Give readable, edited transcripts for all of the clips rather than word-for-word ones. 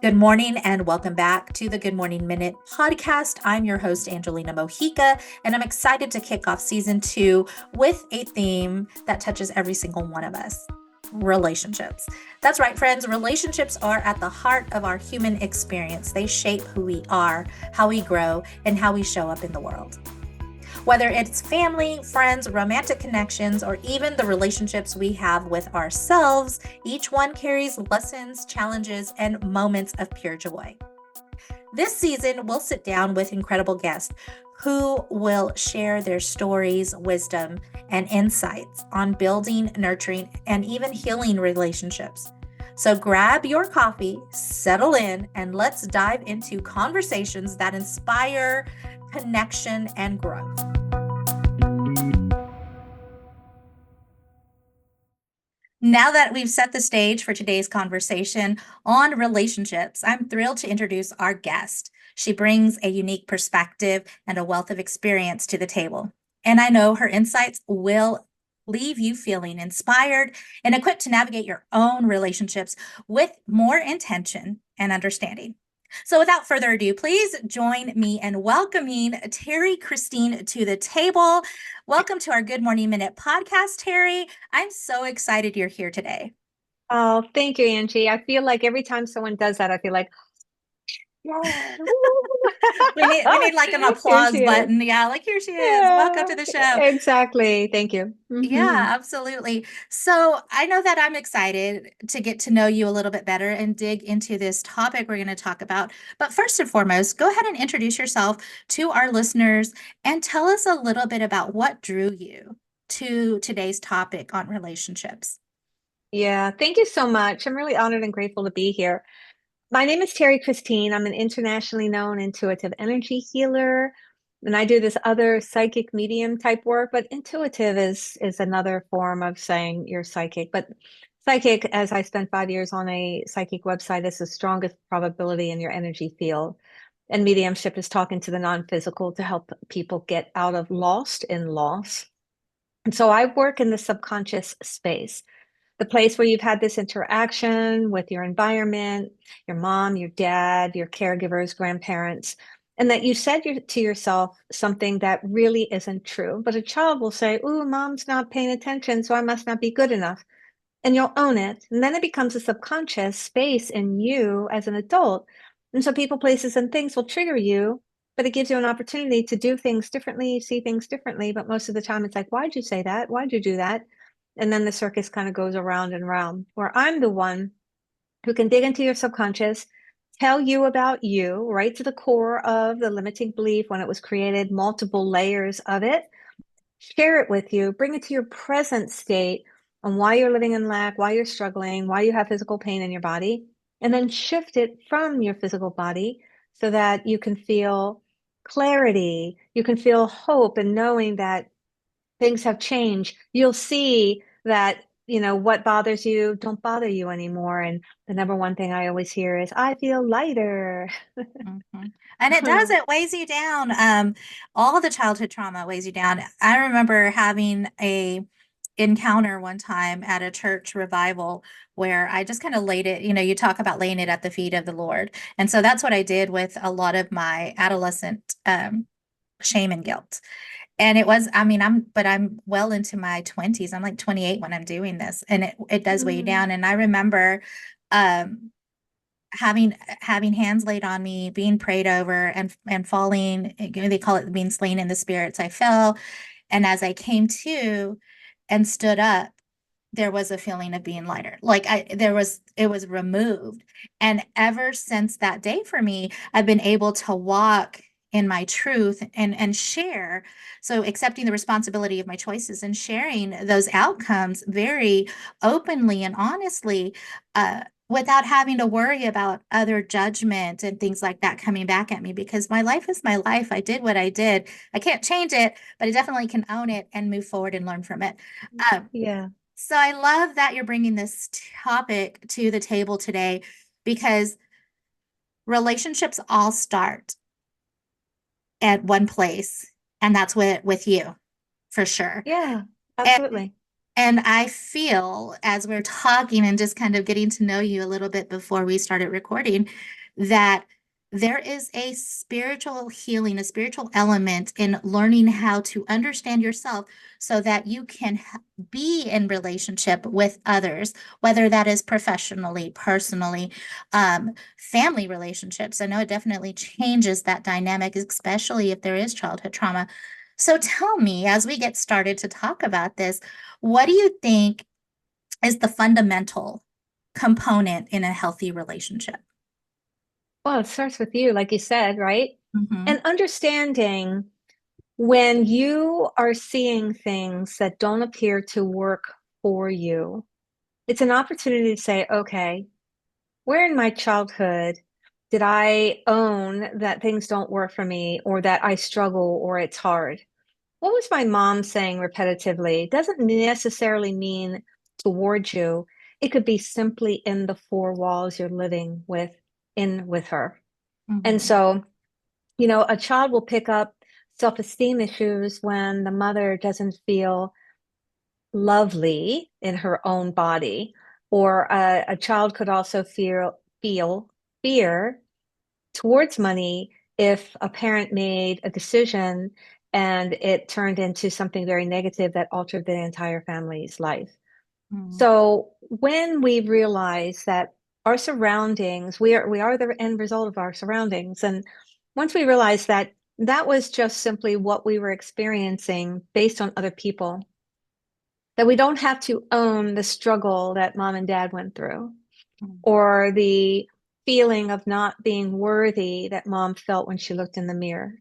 Good morning and welcome back to the Good Morning Minute podcast. I'm your host, Angelina Mojica, and I'm excited to kick off season 2 with a theme that touches every single one of us: relationships. That's right, friends. Relationships are at the heart of our human experience. They shape who we are, how we grow, and how we show up in the world. Whether it's family, friends, romantic connections, or even the relationships we have with ourselves, each one carries lessons, challenges, and moments of pure joy. This season, we'll sit down with incredible guests who will share their stories, wisdom, and insights on building, nurturing, and even healing relationships. So grab your coffee, settle in, and let's dive into conversations that inspire connection and growth. Now that we've set the stage for today's conversation on relationships, I'm thrilled to introduce our guest. She brings a unique perspective and a wealth of experience to the table. And I know her insights will leave you feeling inspired and equipped to navigate your own relationships with more intention and understanding. So, without further ado, please join me in welcoming Terrie Christine to the table. Welcome to our Good Morning Minute podcast, Terrie. I'm so excited you're here today. Oh, thank you, Angie. I feel like every time someone does that, I feel like, yeah. We need like an Here applause she is. button. Yeah, like here she is. Welcome Yeah, to the show. exactly. Thank you. Yeah, absolutely. So I know that I'm excited to get to know you a little bit better and dig into this topic we're going to talk about. But first and foremost, go ahead and introduce yourself to our listeners and tell us a little bit about what drew you to today's topic on relationships. Yeah, thank you so much. I'm really honored and grateful to be here. My name is Terrie Christine. I'm an internationally known intuitive energy healer, and I do this other psychic medium type work, but intuitive is another form of saying you're psychic. But psychic, as I spent 5 years on a psychic website, is the strongest probability in your energy field. And mediumship is talking to the non-physical to help people get out of lost in loss. And so I work in the subconscious space, the place where you've had this interaction with your environment, your mom, your dad, your caregivers, grandparents, and that you said to yourself something that really isn't true. But a child will say, "Ooh, mom's not paying attention, so I must not be good enough." And you'll own it. And then it becomes a subconscious space in you as an adult. And so people, places, and things will trigger you, but it gives you an opportunity to do things differently, see things differently. But most of the time, it's like, why'd you say that? Why'd you do that? And then the circus kind of goes around and around, where I'm the one who can dig into your subconscious, tell you about you, right to the core of the limiting belief when it was created, multiple layers of it, share it with you, bring it to your present state on why you're living in lack, why you're struggling, why you have physical pain in your body, and then shift it from your physical body so that you can feel clarity, you can feel hope and knowing that things have changed. You'll see that, what bothers you don't bother you anymore. And the number one thing I always hear is, I feel lighter. Mhm. And it does, it weighs you down. All the childhood trauma weighs you down. I remember having a encounter one time at a church revival where I just kind of laid it, you talk about laying it at the feet of the Lord. And so that's what I did with a lot of my adolescent shame and guilt. And it was, I mean, I'm well into my 20s. I'm like 28 when I'm doing this, and it does weigh you Mm. down. And I remember um having hands laid on me, being prayed over, and falling. They call it being slain in the spirits. I fell, and as I came to and stood up, there was a feeling of being lighter. Like it was removed. And ever since that day for me, I've been able to walk in my truth and share. So accepting the responsibility of my choices and sharing those outcomes very openly and honestly, without having to worry about other judgment and things like that coming back at me, because my life is my life. I did what I did. I can't change it, but I definitely can own it and move forward and learn from it. Um, Yeah. so I love that you're bringing this topic to the table today, because relationships all start at one place, and that's with you for sure. Yeah, And absolutely. And I feel as we're talking and just kind of getting to know you a little bit before we started recording, that there is a spiritual healing, a spiritual element in learning how to understand yourself so that you can be in relationship with others, whether that is professionally, personally, family relationships. I know it definitely changes that dynamic, especially if there is childhood trauma. So tell me, as we get started to talk about this, what do you think is the fundamental component in a healthy relationship? Well, it starts with you, like you said, right? Mm-hmm. And understanding when you are seeing things that don't appear to work for you, it's an opportunity to say, okay, where in my childhood did I own that things don't work for me or that I struggle or it's hard? What was my mom saying repetitively? It doesn't necessarily mean towards you. It could be simply in the four walls you're living with her. And Mm-hmm. so, a child will pick up self-esteem issues when the mother doesn't feel lovely in her own body, or a child could also feel fear towards money if a parent made a decision and it turned into something very negative that altered the entire family's life. So when we realize that our surroundings, we are the end result of our surroundings, and once we realize that that was just simply what we were experiencing based on other people, that we don't have to own the struggle that mom and dad went through or the feeling of not being worthy that mom felt when she looked in the mirror.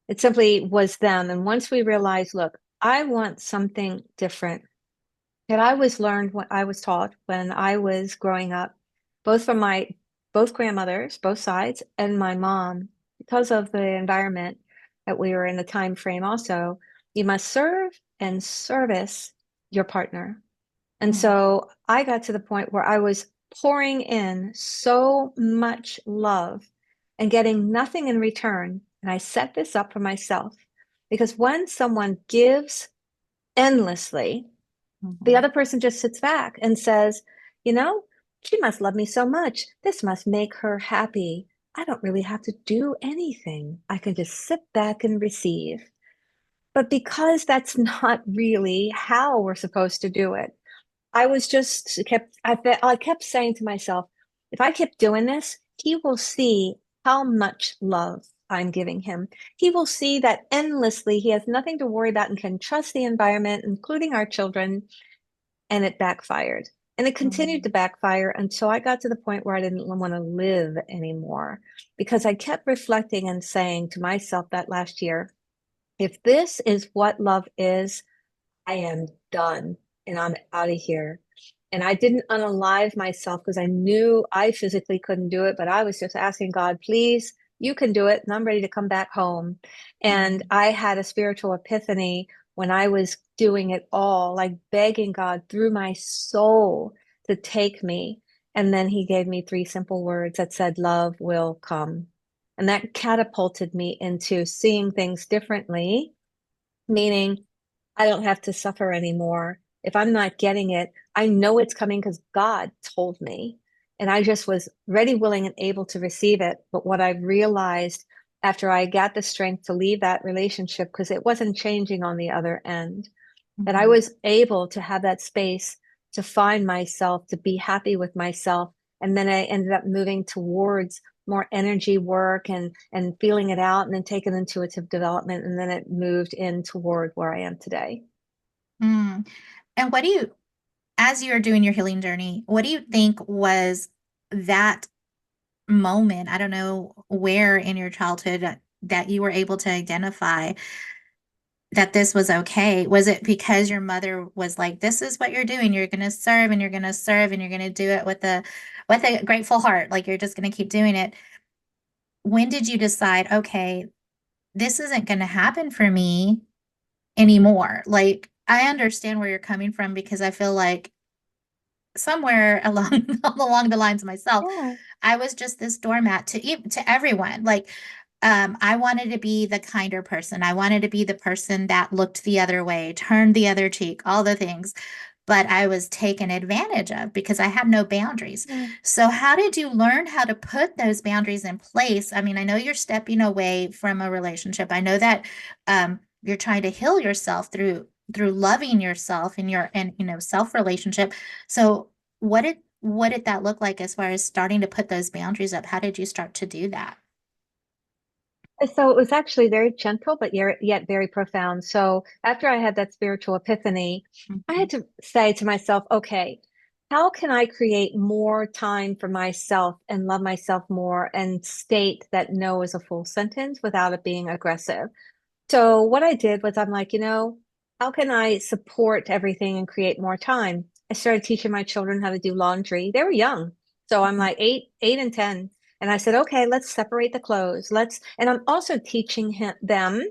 It simply was them. And once we realized, look, I want something different that I was learned what I was taught when I was growing up, both from my both grandmothers, both sides, and my mom, because of the environment that we were in the time frame also, you must serve and service your partner. And Mm-hmm. so I got to the point where I was pouring in so much love and getting nothing in return. And I set this up for myself because when someone gives endlessly, the Mm-hmm. other person just sits back and says, you know, she must love me so much. This must make her happy. I don't really have to do anything. I can just sit back and receive. But because that's not really how we're supposed to do it, I kept saying to myself, if I keep doing this, he will see how much love I'm giving him. He will see that endlessly he has nothing to worry about and can trust the environment, including our children, and it backfired. And it continued to Mm-hmm. backfire until I got to the point where I didn't want to live anymore because I kept reflecting and saying to myself that last year, if this is what love is, I am done and I'm out of here. And I didn't unalive myself because I knew I physically couldn't do it, but I was just asking God, please, you can do it. And I'm ready to come back home. And Mm-hmm. I had a spiritual epiphany when I was doing it all, like begging God through my soul to take me. And then he gave me three simple words that said, love will come. And that catapulted me into seeing things differently, meaning I don't have to suffer anymore. If I'm not getting it, I know it's coming because God told me. And I just was ready, willing, and able to receive it. But what I realized after I got the strength to leave that relationship, because it wasn't changing on the other end, that I Mm-hmm. was able to have that space to find myself, to be happy with myself. And then I ended up moving towards more energy work and feeling it out and then taking intuitive development. And then it moved in toward where I am today. Mm. And what do you, as you're doing your healing journey, what do you think was that moment? I don't know where in your childhood that you were able to identify that this was okay? Was it because your mother was like, this is what you're doing. You're going to serve and you're going to serve and you're going to do it with a grateful heart. Like you're just going to keep doing it. When did you decide, okay, this isn't going to happen for me anymore? Like I understand where you're coming from because I feel like somewhere along along the lines of myself, Yeah. I was just this doormat to everyone. Like I wanted to be the kinder person. I wanted to be the person that looked the other way, turned the other cheek, all the things. but I was taken advantage of because I had no boundaries. So, how did you learn how to put those boundaries in place? I mean, I know you're stepping away from a relationship. I know that you're trying to heal yourself through loving yourself and your and self relationship. So, what did that look like as far as starting to put those boundaries up? How did you start to do that? So it was actually very gentle, but yet very profound. So after I had that spiritual epiphany, I Mhm, had to say to myself, okay, how can I create more time for myself and love myself more and state that no is a full sentence without it being aggressive? So what I did was I'm like, how can I support everything and create more time? I started teaching my children how to do laundry. They were young. So I'm mhm, like 8 and 10. And I said, okay, let's separate the clothes. And I'm also teaching them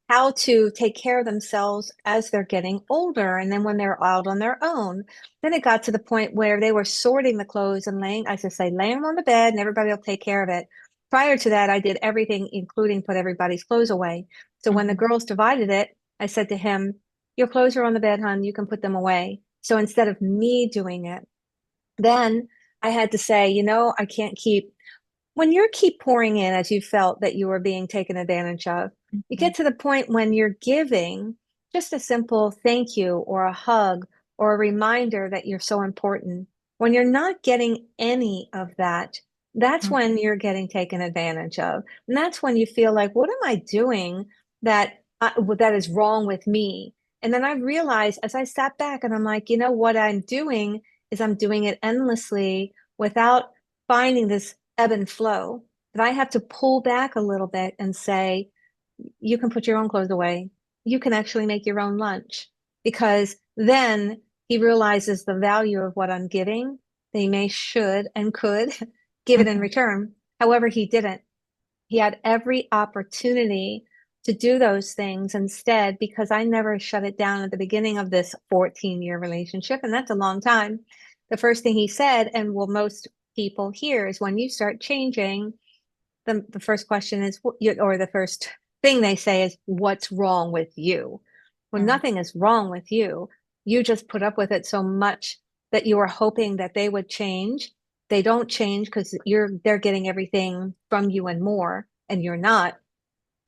how to take care of themselves as they're getting older. And then when they're out on their own, then it got to the point where they were sorting the clothes and I just say, lay them on the bed and everybody will take care of it. Prior to that, I did everything, including put everybody's clothes away. So when the mhm, girls divided it, I said to him, your clothes are on the bed, hon. You can put them away. So instead of me doing it, then I had to say, I can't when you keep pouring in as you felt that you were being taken advantage of, you mhm, get to the point when you're giving just a simple thank you or a hug or a reminder that you're so important. When you're not getting any of that, that's mhm, when you're getting taken advantage of. And that's when you feel like, what am I doing that is wrong with me? And then I realized as I sat back and I'm like, what I'm doing is I'm doing it endlessly without finding this ebb and flow, that I have to pull back a little bit and say, you can put your own clothes away. You can actually make your own lunch. Because then he realizes the value of what I'm giving. They may, should, and could give it in mhm, return. However, he didn't. He had every opportunity to do those things instead because I never shut it down at the beginning of this 14-year relationship. And that's a long time. The first thing he said, and well, most people hear is when you start changing, the first question is, or the first thing they say is, what's wrong with you? Well, mhm, nothing is wrong with you. You just put up with it so much that you were hoping that they would change. They don't change because they're getting everything from you and more, and you're not.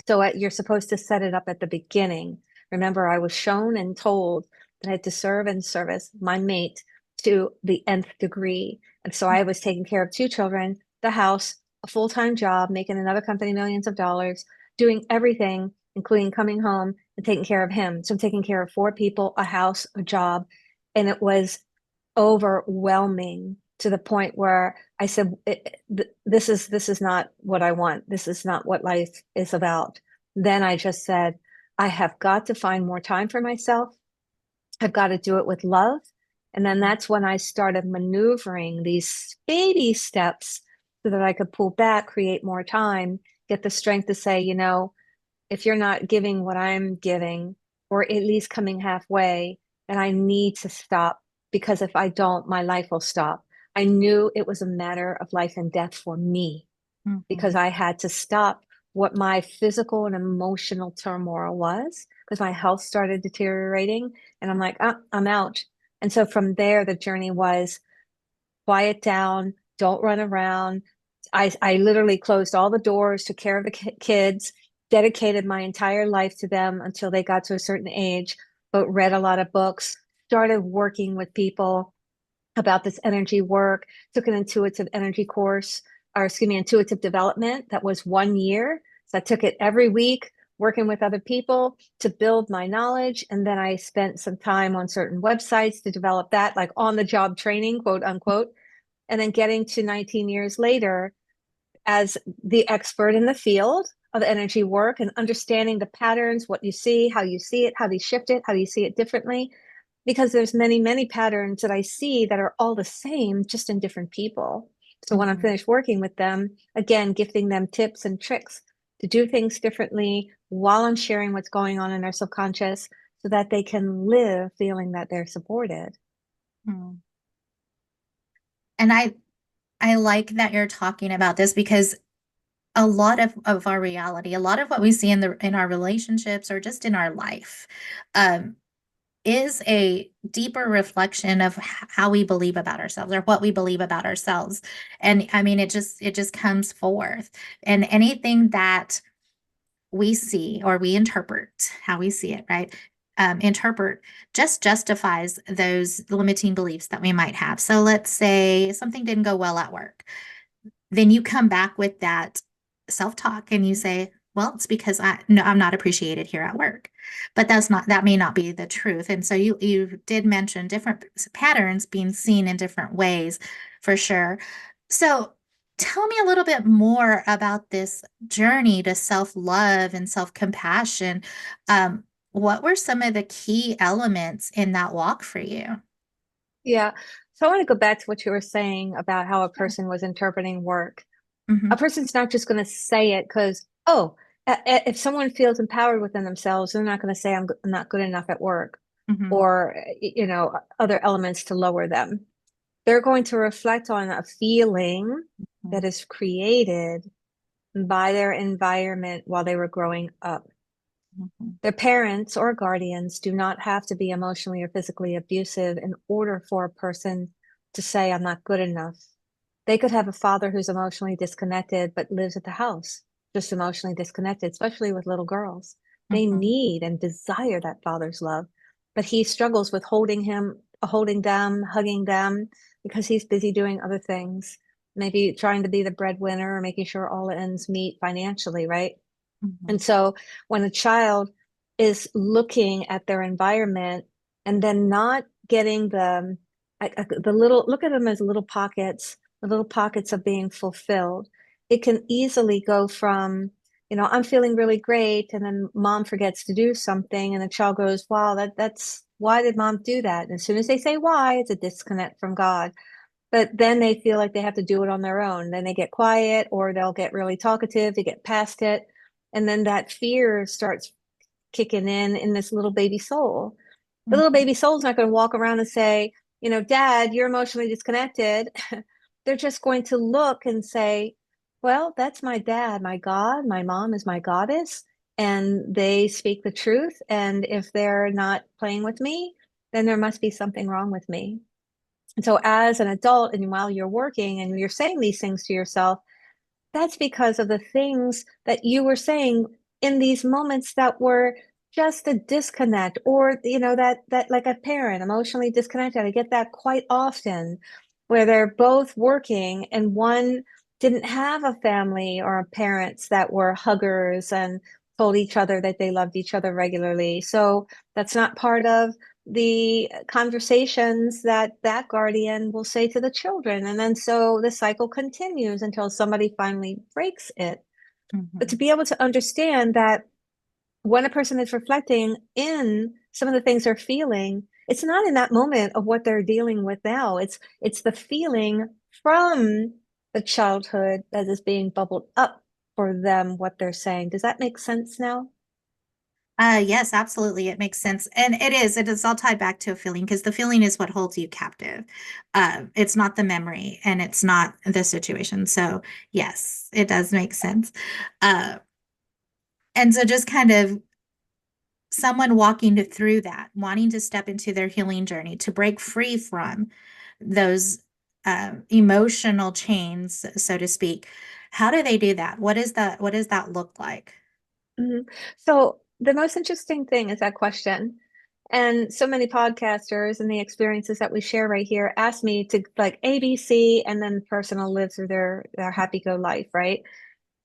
So you're supposed to set it up at the beginning. Remember, I was shown and told that I had to serve and service my mate to the nth degree. And so I was taking care of two children, the house, a full-time job, making another company millions of dollars, doing everything, including coming home and taking care of him. So I'm taking care of four people, a house, a job. And it was overwhelming to the point where I said, this is not what I want. This is not what life is about." Then I just said, I have got to find more time for myself. I've got to do it with love. And then mhm, that's when I started maneuvering these baby steps so that I could pull back, create more time, get the strength to say, if you're not giving what I'm giving, or at least coming halfway, then I need to stop because if I don't, my life will stop. I knew it was a matter of life and death for me because mhm, I had to stop what my physical and emotional turmoil was because my health started deteriorating. And I'm like, I'm out. And so from there, the journey was quiet down, don't run around. I literally closed all the doors, took care of the kids, dedicated my entire life to them until they got to a certain age, but read a lot of books, started working with people about this energy work, took an intuitive energy course, or excuse me, intuitive development that was 1 year. So I took it every week, working with other people to build my knowledge. And then I spent some time on certain websites to develop that, like on the job training, quote unquote. And then getting to 19 years later as the expert in the field of energy work and understanding the patterns, what you see, how do you shift it, how do you see it differently? Because there's many, many patterns that I see that are all the same, just in different people. So when I'm mhm, finished working with them, again, gifting them tips and tricks to do things differently while I'm sharing what's going on in their subconscious so that they can live feeling that they're supported. mhm. And I like that you're talking about this because a lot of our reality, a lot of what we see in our relationships or just in our life, um, is a deeper reflection of how we believe about ourselves or what we believe about ourselves. And I mean, it just comes forth. And anything that we see or we interpret how we see it, right? Interpret just justifies those limiting beliefs that we might have. So let's say something didn't go well at work, then you come back with that self-talk and you say, well, it's because no, I'm not appreciated here at work. But that may not be the truth. And so you did mention different patterns being seen in different ways for sure. So tell me a little bit more about this journey to self-love and self-compassion. What were some of the key elements in that walk for you? Yeah. So I want to go back to what you were saying about how a Yeah. person was interpreting work. A Hmm. person's not just going to say it because, oh, if someone feels empowered within themselves, they're not going to say, I'm not good enough at work Hmm. or, other elements to lower them. They're going to reflect on a feeling that is created by their environment while they were growing up. Hmm. Their parents or guardians do not have to be emotionally or physically abusive in order for a person to say, I'm not good enough. They could have a father who's emotionally disconnected but lives at the house, just emotionally disconnected, especially with little girls. They Hmm. need and desire that father's love, but he struggles with holding them, hugging them because he's busy doing other things, maybe trying to be the breadwinner or making sure all ends meet financially, right? Hmm. And so when a child is looking at their environment and then not getting the little, look at them as little pockets, the little pockets of being fulfilled, it can easily go from, I'm feeling really great. And then mom forgets to do something and the child goes, wow, that's, why did mom do that? And as soon as they say why, it's a disconnect from God. But then they feel like they have to do it on their own. Then they get quiet or they'll get really talkative to get past it. And then that fear starts kicking in this little baby soul. The little Hmm. baby soul's not going to walk around and say, Dad, you're emotionally disconnected. They're just going to look and say, well, that's my dad, my God, my mom is my goddess. And they speak the truth. And if they're not playing with me, then there must be something wrong with me. And so, as an adult, and while you're working and you're saying these things to yourself, that's because of the things that you were saying in these moments that were just a disconnect, or that like a parent emotionally disconnected. I get that quite often, where they're both working and one didn't have a family or parents that were huggers and told each other that they loved each other regularly. So that's not part of the conversations that that guardian will say to the children. And then so the cycle continues until somebody finally breaks it. But to Hmm. be able to understand that when a person is reflecting in some of the things they're feeling, it's not in that moment of what they're dealing with now. It's the feeling from the childhood that is being bubbled up for them, what they're saying. Does that make sense now? Yes, absolutely. It makes sense. And it is all tied back to a feeling because the feeling is what holds you captive. It's not the memory and it's not the situation. So yes, it does make sense. Uh, and so just kind of someone walking through that, wanting to step into their healing journey to break free from those emotional chains, so to speak. How do they do that? What does that look like? Mhm. So the most interesting thing is that question. And so many podcasters and the experiences that we share right here ask me to like ABC and then the person will live through their happy-go life, right?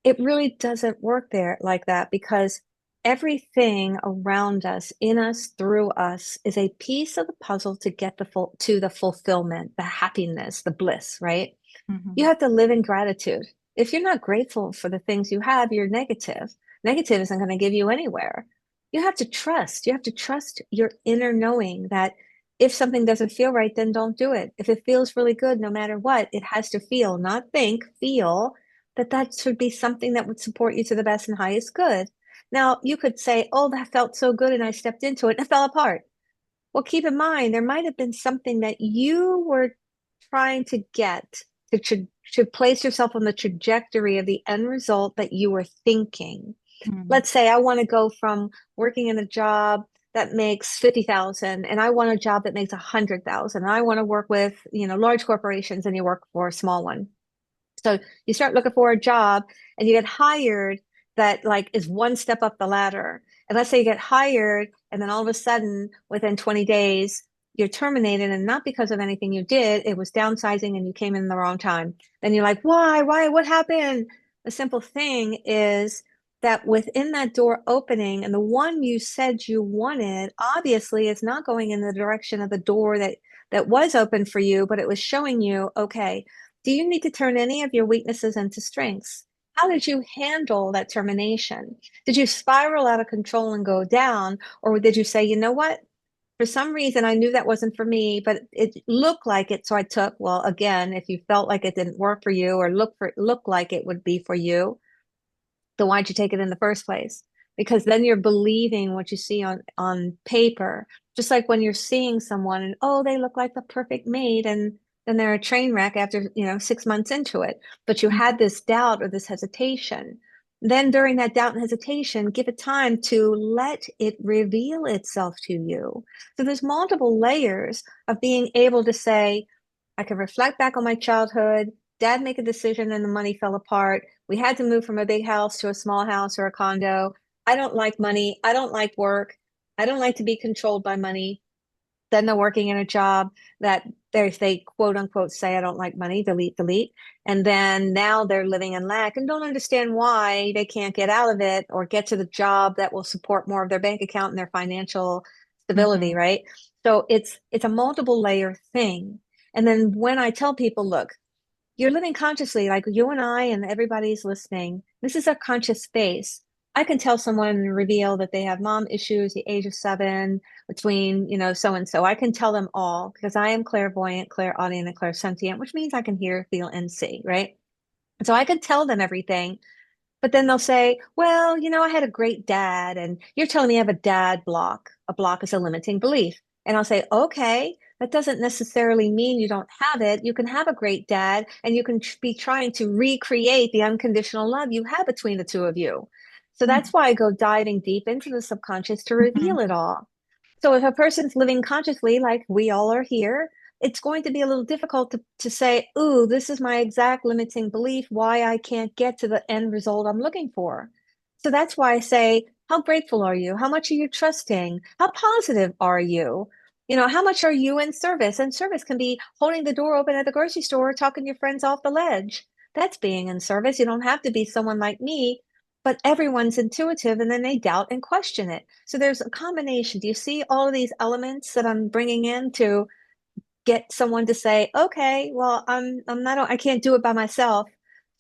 It really doesn't work there like that because everything around us, in us, through us, is a piece of the puzzle to get the fulfillment, the happiness, the bliss, right? You Mhm. have to live in gratitude. If you're not grateful for the things you have, you're negative. Negative isn't going to give you anywhere. You have to trust. You have to trust your inner knowing that if something doesn't feel right, then don't do it. If it feels really good, no matter what, it has to feel, not think, feel that that should be something that would support you to the best and highest good. Now, you could say, oh, that felt so good and I stepped into it and it fell apart. Well, keep in mind, there might have been something that you were trying to get to place yourself on the trajectory of the end result that you were thinking. Mhm. Let's say I want to go from working in a job that makes 50,000 and I want a job that makes 100,000. I want to work with, large corporations and you work for a small one. So you start looking for a job and you get hired that like is one step up the ladder. And let's say you get hired and then all of a sudden within 20 days you're terminated, and not because of anything you did, it was downsizing and you came in the wrong time. Then you're like, why, what happened? The simple thing is that within that door opening and the one you said you wanted, obviously is not going in the direction of the door that was open for you, but it was showing you, okay, do you need to turn any of your weaknesses into strengths? How did you handle that termination? Did you spiral out of control and go down? Or did you say, you know what? For some reason, I knew that wasn't for me, but it looked like it. So I took, well, again, if you felt like it didn't work for you or look like it would be for you, then why'd you take it in the first place? Because then you're believing what you see on paper. Just like when you're seeing someone and oh, they look like the perfect mate, and then they're a train wreck after 6 months into it. But you had this doubt or this hesitation. Then during that doubt and hesitation, give it time to let it reveal itself to you. So there's multiple layers of being able to say, I can reflect back on my childhood. Dad make a decision and the money fell apart. We had to move from a big house to a small house or a condo. I don't like money. I don't like work. I don't like to be controlled by money. Then they're working in a job that they quote unquote say, I don't like money, delete, delete. And then now they're living in lack and don't understand why they can't get out of it or get to the job that will support more of their bank account and their financial stability, Mhm. right? So it's a multiple layer thing. And then when I tell people, look, you're living consciously, like you and I and everybody's listening. This is a conscious space. I can tell someone and reveal that they have mom issues, the age of 7, between, so and so. I can tell them all because I am clairvoyant, clairaudient, and clairsentient, which means I can hear, feel, and see, right? So I can tell them everything. But then they'll say, well, I had a great dad, and you're telling me I have a dad block. A block is a limiting belief. And I'll say, okay, that doesn't necessarily mean you don't have it. You can have a great dad, and you can be trying to recreate the unconditional love you have between the two of you. So that's why I go diving deep into the subconscious to reveal Mhm. it all. So if a person's living consciously, like we all are here, it's going to be a little difficult to say, ooh, this is my exact limiting belief, why I can't get to the end result I'm looking for. So that's why I say, how grateful are you? How much are you trusting? How positive are you? How much are you in service? And service can be holding the door open at the grocery store, talking your friends off the ledge. That's being in service. You don't have to be someone like me, but everyone's intuitive and then they doubt and question it. So there's a combination. Do you see all of these elements that I'm bringing in to get someone to say, okay, well, I'm not, I can't do it by myself.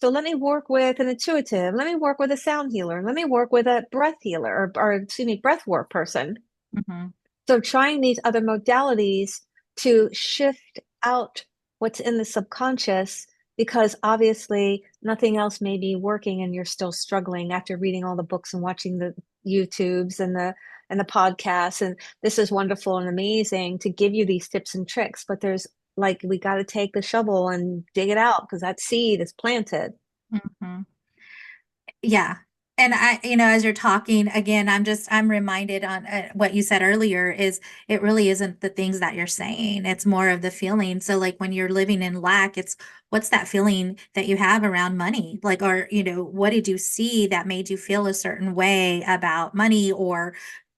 So let me work with an intuitive. Let me work with a sound healer. Let me work with a breath healer or excuse me, breath work person. Mhm. So trying these other modalities to shift out what's in the subconscious because obviously nothing else may be working and you're still struggling after reading all the books and watching the YouTubes and the podcasts. And this is wonderful and amazing to give you these tips and tricks, but there's like we got to take the shovel and dig it out because that seed is planted. Mhm. Yeah. And as you're talking again, I'm reminded on what you said earlier is it really isn't the things that you're saying. It's more of the feeling. So like when you're living in lack, it's what's that feeling that you have around money? Like, or, what did you see that made you feel a certain way about money or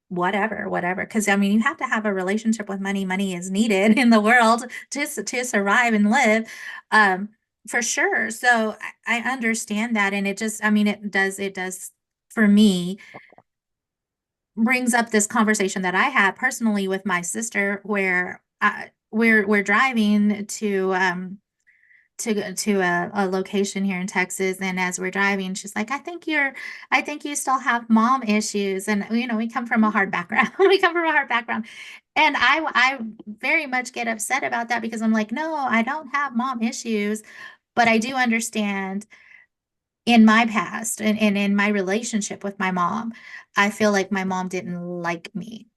whatever. Because I mean, you have to have a relationship with money. Money is needed in the world to survive and live. Um, for sure. So I understand that. And I mean, it does for me brings up this conversation that I had personally with my sister where we're driving to a location here in Texas. And as we're driving, she's like, I think you still have mom issues. And, we come from a hard background. We come from a hard background. And I very much get upset about that because I'm like, no, I don't have mom issues, but I do understand in my past and in my relationship with my mom, I feel like my mom didn't like me.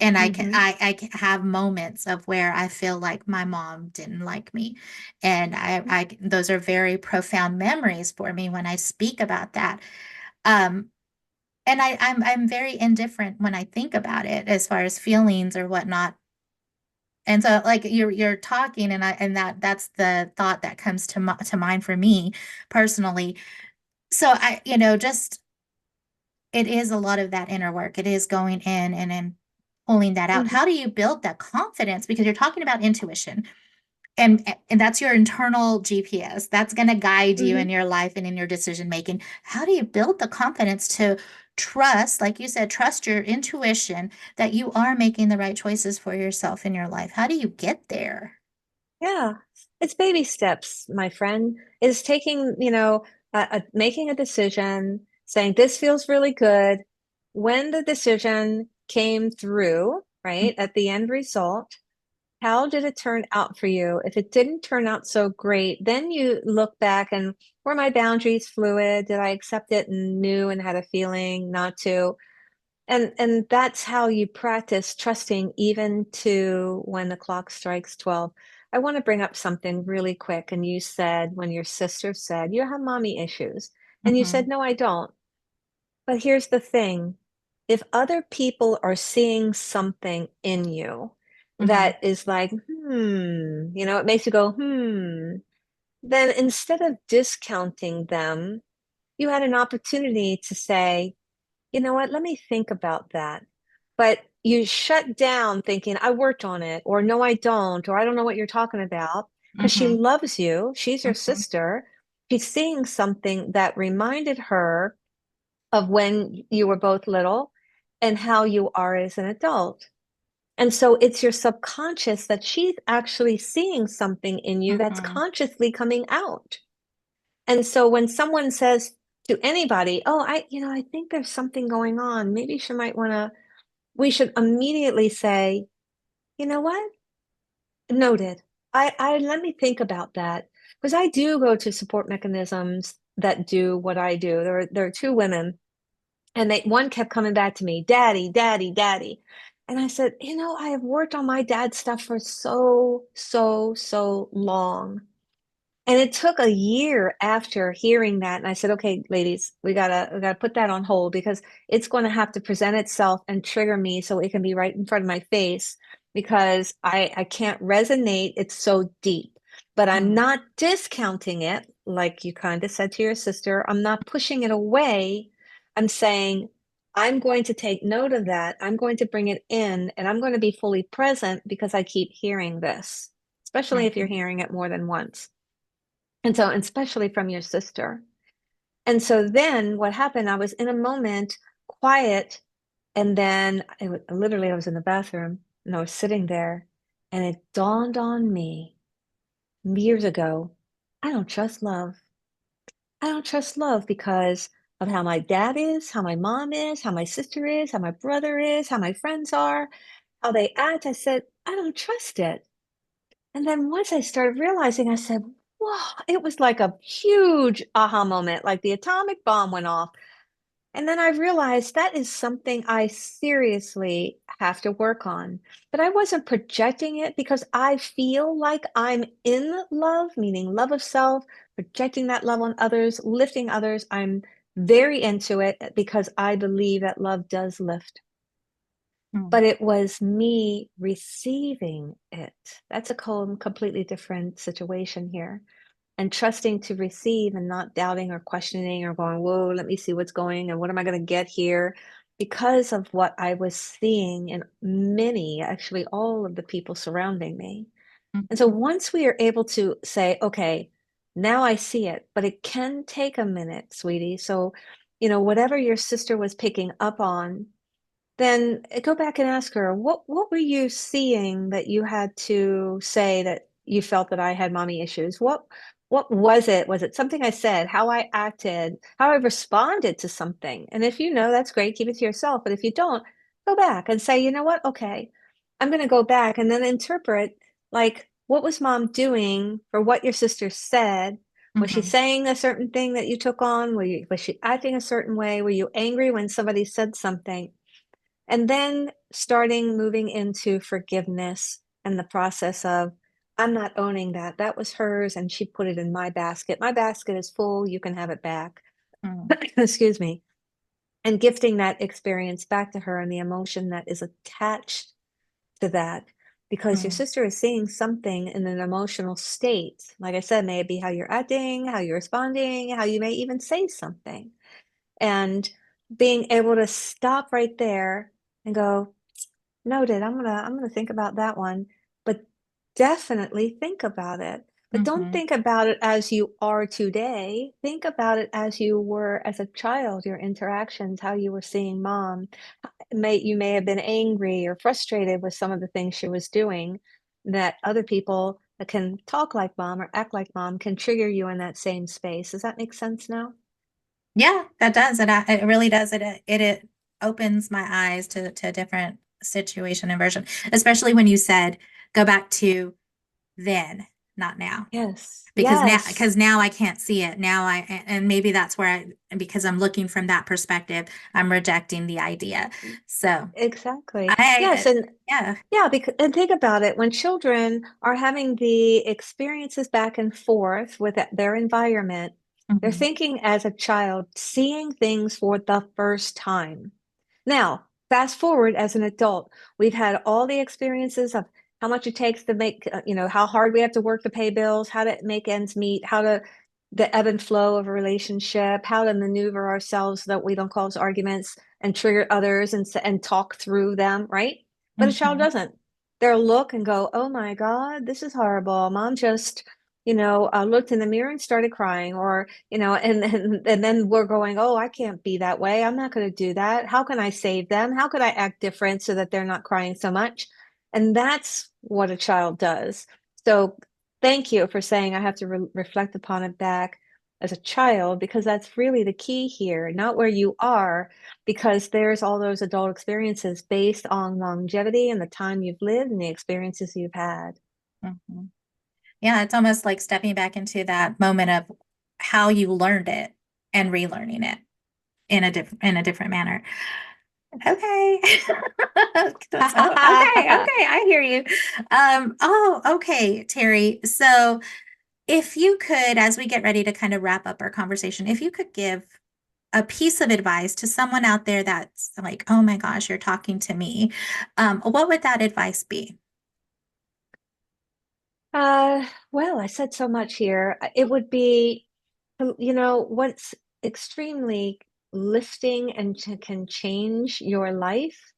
And Mm-hmm. I can have moments of where I feel like my mom didn't like me. And those are very profound memories for me when I speak about that. Um, And I'm very indifferent when I think about it as far as feelings or whatnot. And so like you're talking and that's the thought that comes to mind for me personally. So just it is a lot of that inner work. It is going in and then pulling that out. Mhm. How do you build that confidence? Because you're talking about intuition. And that's your internal GPS. That's going to guide you in Mhm. your life and in your decision making. How do you build the confidence to trust, like you said, trust your intuition that you are making the right choices for yourself in your life? How do you get there? Yeah, it's baby steps, my friend. Is taking, making a decision, saying this feels really good. When the decision came through, right, at the end result, how did it turn out for you? If it didn't turn out so great, then you look back and were my boundaries fluid? Did I accept it and knew and had a feeling not to? And that's how you practice trusting even to when the clock strikes 12. I want to bring up something really quick. And you said when your sister said, you have mommy issues. And you said, Hmm. no, I don't. But here's the thing. If other people are seeing something in you Hmm. that is like, it makes you go, then instead of discounting them, you had an opportunity to say, you know what? Let me think about that. But you shut down thinking, I worked on it, or no, I don't, or I don't know what you're talking about, because she Hmm. loves you. She's your Hmm. sister. She's seeing something that reminded her of when you were both little and how you are as an adult. And so it's your subconscious that she's actually seeing something in you that's Hmm. consciously coming out. And so when someone says to anybody, "Oh, I think there's something going on. Maybe she might want to," we should immediately say, "You know what? Noted. I let me think about that." Because I do go to support mechanisms that do what I do. There are two women, and one kept coming back to me, "Daddy, daddy, daddy." And I said, I have worked on my dad's stuff for so, so, so long. And it took a year after hearing that. And I said, okay, ladies, we gotta put that on hold because it's going to have to present itself and trigger me so it can be right in front of my face because I can't resonate. It's so deep. But I'm Hmm. not discounting it, like you kind of said to your sister. I'm not pushing it away. I'm saying, I'm going to take note of that. I'm going to bring it in and I'm going to be fully present because I keep hearing this, especially if you're Hmm. hearing it more than once. And so, especially from your sister. And so then what happened, I was in a moment, quiet, and then literally I was in the bathroom and I was sitting there and it dawned on me years ago, I don't trust love. I don't trust love because of how my dad is, how my mom is, how my sister is, how my brother is, how my friends are, how they act. I said, I don't trust it. And then once I started realizing, I said, wow, it was like a huge aha moment, like the atomic bomb went off. And then I realized that is something I seriously have to work on. But I wasn't projecting it because I feel like I'm in love, meaning love of self, projecting that love on others, lifting others. I'm very into it because I believe that love does lift. Hmm. But it was me receiving it. That's a completely different situation here. And trusting to receive and not doubting or questioning or going, whoa, let me see what's going and what am I going to get here? Because of what I was seeing in many, actually, all of the people surrounding me. And so Hmm. once we are able to say, okay, now I see it, but it can take a minute, sweetie. So, whatever your sister was picking up on, then go back and ask her, what were you seeing that you had to say that you felt that I had mommy issues? What was it? Was it something I said, how I acted, how I responded to something? And if you know, that's great, keep it to yourself. But if you don't, go back and say, you know what? Okay, I'm going to go back and then interpret like what was mom doing for what your sister said? Was she Hmm. saying a certain thing that you took on? Was she acting a certain way? Were you angry when somebody said something? And then starting moving into forgiveness and the process of, I'm not owning that. That was hers and she put it in my basket. My basket is full. You can have it back. Hmm. Excuse me. and gifting that experience back to her and the emotion that is attached to that, because your Mm. sister is seeing something in an emotional state. Like I said, may it be how you're acting, how you're responding, how you may even say something. And being able to stop right there and go, noted, I'm gonna think about that one, but definitely think about it. But don't Mhm. think about it as you are today. Think about it as you were as a child, your interactions, how you were seeing mom. You may have been angry or frustrated with some of the things she was doing, that other people that can talk like mom or act like mom can trigger you in that same space. Does that make sense now? Yeah, that does. It really does. It opens my eyes to a different situation and version, especially when you said go back to then, not now. Yes. Yes. Because now I can't see it. Now and maybe that's where because I'm looking from that perspective, I'm rejecting the idea. So Exactly. Yes, I and yeah. yeah, because and think about it, when children are having the experiences back and forth with their environment, they're Mhm. thinking as a child, seeing things for the first time. Now, fast forward as an adult, we've had all the experiences of how much it takes to make, how hard we have to work to pay bills, how to make ends meet, how to the ebb and flow of a relationship, how to maneuver ourselves so that we don't cause arguments and trigger others and talk through them, right? But a child Mhm. doesn't. They'll look and go, "Oh my God, this is horrible. Mom just, looked in the mirror and started crying," or and then we're going, "Oh, I can't be that way. I'm not going to do that. How can I save them? How could I act different so that they're not crying so much?" And that's what a child does. So thank you for saying I have to reflect upon it back as a child, because that's really the key here, not where you are, because there's all those adult experiences based on longevity and the time you've lived and the experiences you've had. Mhm. Yeah, it's almost like stepping back into that moment of how you learned it and relearning it in a different manner. Okay. Okay, I hear you. Okay, Terry. So if you could, as we get ready to kind of wrap up our conversation, if you could give a piece of advice to someone out there that's like, oh my gosh, you're talking to me, what would that advice be? Well, I said so much here. It would be, what's extremely lifting and can change your life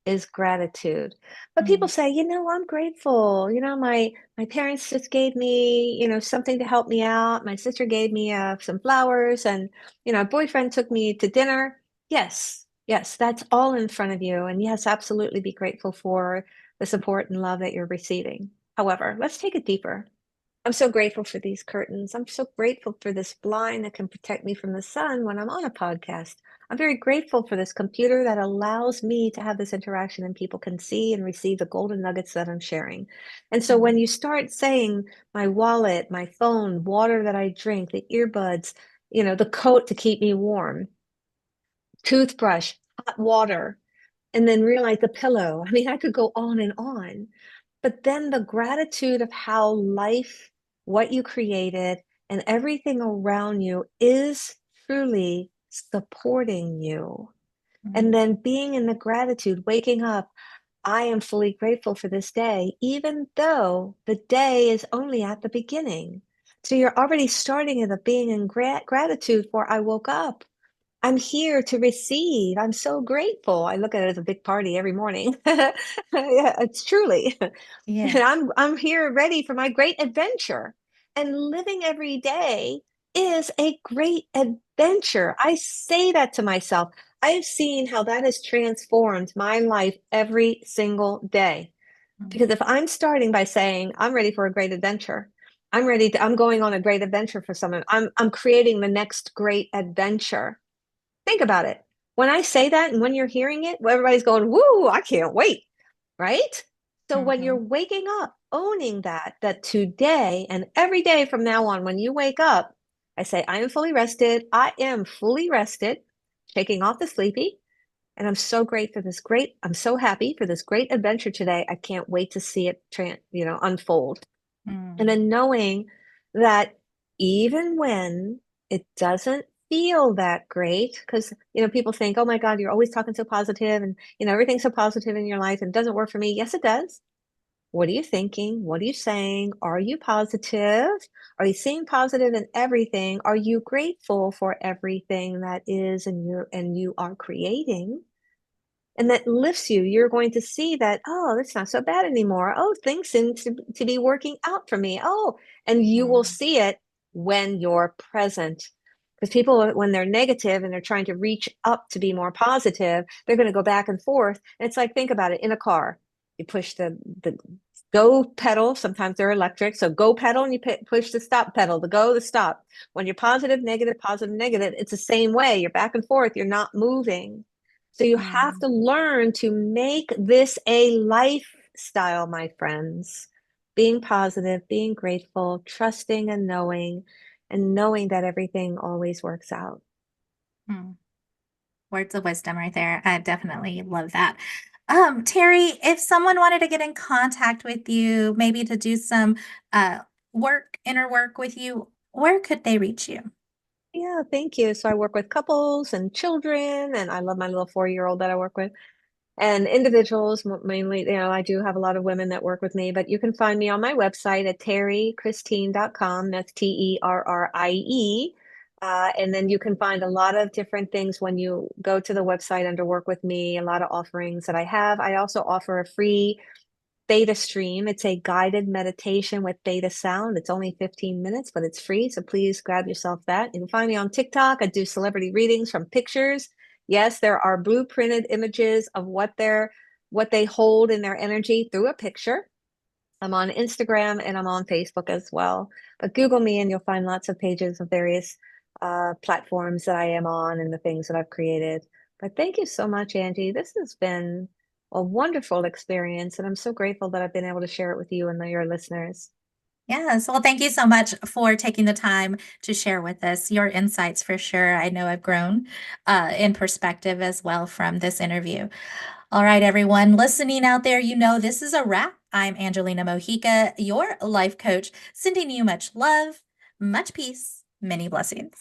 is gratitude. But people Mm, say, I'm grateful. My parents just gave me, something to help me out. My sister gave me some flowers, and a boyfriend took me to dinner. Yes, yes, that's all in front of you. And yes, absolutely be grateful for the support and love that you're receiving. However, let's take it deeper. I'm so grateful for these curtains. I'm so grateful for this blind that can protect me from the sun when I'm on a podcast. I'm very grateful for this computer that allows me to have this interaction and people can see and receive the golden nuggets that I'm sharing. And so when mm, you start saying my wallet, my phone, water that I drink, the earbuds, the coat to keep me warm, toothbrush, hot water, and then realize the pillow. I mean, I could go on and on. But then the gratitude of how life, what you created, and everything around you is truly supporting you. And mm, then being in the gratitude, waking up, I am fully grateful for this day, even though the day is only at the beginning. So you're already starting in the being in gratitude for I woke up. I'm here to receive. I'm so grateful. I look at it as a big party every morning. Yeah, it's truly. And yeah. I'm here ready for my great adventure. And living every day is a great adventure. I say that to myself. I've seen how that has transformed my life every single day. Mm, Because if I'm starting by saying, I'm ready for a great adventure, I'm going on a great adventure for someone. I'm creating the next great adventure. Think about it. When I say that and when you're hearing it, well, everybody's going, woo, I can't wait, right? So when you're mhm, waking up, owning that today and every day from now on, when you wake up, I say, I am fully rested. I am fully rested, shaking off the sleepy. And I'm so great for this great, I'm so happy for this great adventure today. I can't wait to see it, unfold. And mm, then knowing that even when it doesn't feel that great because, people think, oh my God, you're always talking so positive and, everything's so positive in your life and it doesn't work for me. Yes, it does. What are you thinking? What are you saying? Are you positive? Are you seeing positive in everything? Are you grateful for everything that is and you are creating? And that lifts you. You're going to see that, oh, it's not so bad anymore. Oh, things seem to be working out for me. Oh, and you will Mm. see it when you're present. Because people, when they're negative and they're trying to reach up to be more positive, they're going to go back and forth. And it's like, think about it in a car. You push the go pedal. Sometimes they're electric. So go pedal and you push the stop pedal, the go, the stop. When you're positive, negative, it's the same way. You're back and forth. You're not moving. So you have Mm. to learn to make this a lifestyle, my friends. Being positive, being grateful, trusting and knowing that everything always works out. Mm. Words of wisdom right there. I definitely love that. Terrie, if someone wanted to get in contact with you, maybe to do some uh inner work with you, where could they reach you? Yeah, thank you. So I work with couples and children, and I love my little 4-year-old that I work with. And individuals, mainly, I do have a lot of women that work with me, but you can find me on my website at terriechristine.com. That's TERRIE. And then you can find a lot of different things when you go to the website under work with me, a lot of offerings that I have. I also offer a free Theta stream. It's a guided meditation with Theta sound. It's only 15 minutes, but it's free. So please grab yourself that. You can find me on TikTok. I do celebrity readings from pictures. Yes, there are blueprinted images of what they hold in their energy through a picture. I'm on Instagram and I'm on Facebook as well. But Google me and you'll find lots of pages of various platforms that I am on and the things that I've created. But thank you so much, Angie. This has been a wonderful experience, and I'm so grateful that I've been able to share it with you and your listeners. Yes. Well, thank you so much for taking the time to share with us your insights for sure. I know I've grown in perspective as well from this interview. All right, everyone listening out there, this is a wrap. I'm Angelina Mojica, your life coach, sending you much love, much peace, many blessings.